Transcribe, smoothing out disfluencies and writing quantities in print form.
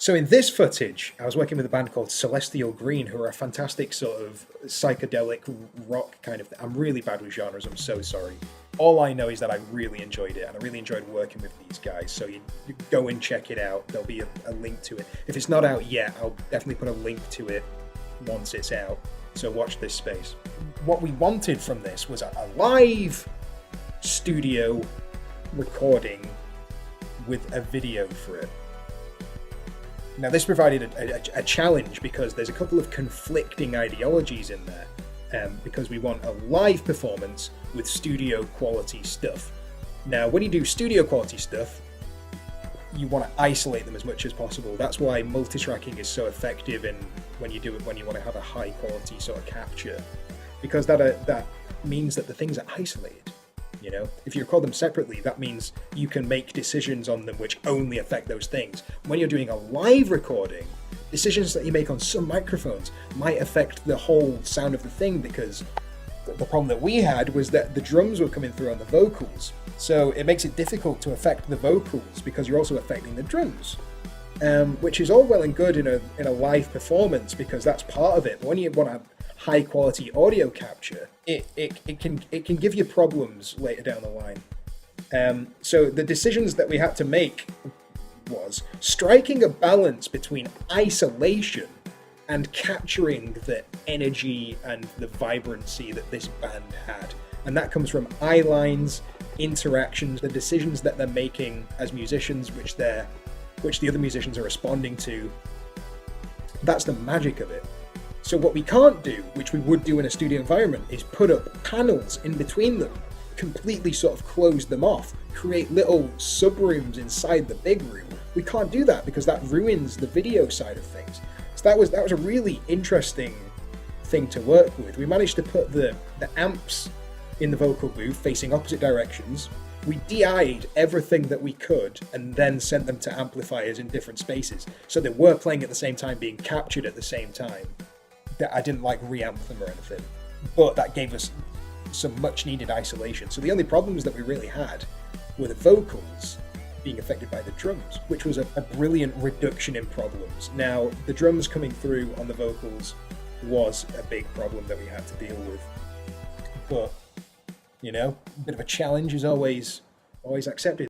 So in this footage, I was working with a band called Celestial Green, who are a fantastic sort of psychedelic rock kind of thing. I'm really bad with genres, I'm so sorry. All I know is that I really enjoyed it, and I really enjoyed working with these guys, so you go and check it out. There'll be a link to it. If it's not out yet, I'll definitely put a link to it once it's out, so watch this space. What we wanted from this was a live studio recording with a video for it. Now, this provided a challenge because there's a couple of conflicting ideologies in there, because we want a live performance with studio quality stuff. Now, when you do studio quality stuff, you want to isolate them as much as possible. That's why multi-tracking is so effective in when you do it when you want to have a high quality sort of capture, because that means that the things are isolated. You know, if you record them separately, that means you can make decisions on them which only affect those things. When you're doing a live recording, decisions that you make on some microphones might affect the whole sound of the thing, because the problem that we had was that the drums were coming through on the vocals. So it makes it difficult to affect the vocals because you're also affecting the drums, which is all well and good in a live performance because that's part of it. But when you want to high quality audio capture, it can give you problems later down the line. So the decisions that we had to make was striking a balance between isolation and capturing the energy and the vibrancy that this band had. And that comes from eye lines, interactions, the decisions that they're making as musicians, which the other musicians are responding to. That's the magic of it. So what we can't do, which we would do in a studio environment, is put up panels in between them, completely sort of close them off, create little sub-rooms inside the big room. We can't do that because that ruins the video side of things. So that was a really interesting thing to work with. We managed to put the amps in the vocal booth facing opposite directions. We DI'd everything that we could and then sent them to amplifiers in different spaces. So they were playing at the same time, being captured at the same time. That I didn't like reamp them or anything, but that gave us some much needed isolation. So the only problems that we really had were the vocals being affected by the drums, which was a brilliant reduction in problems. Now, the drums coming through on the vocals was a big problem that we had to deal with, but you know, a bit of a challenge is always accepted.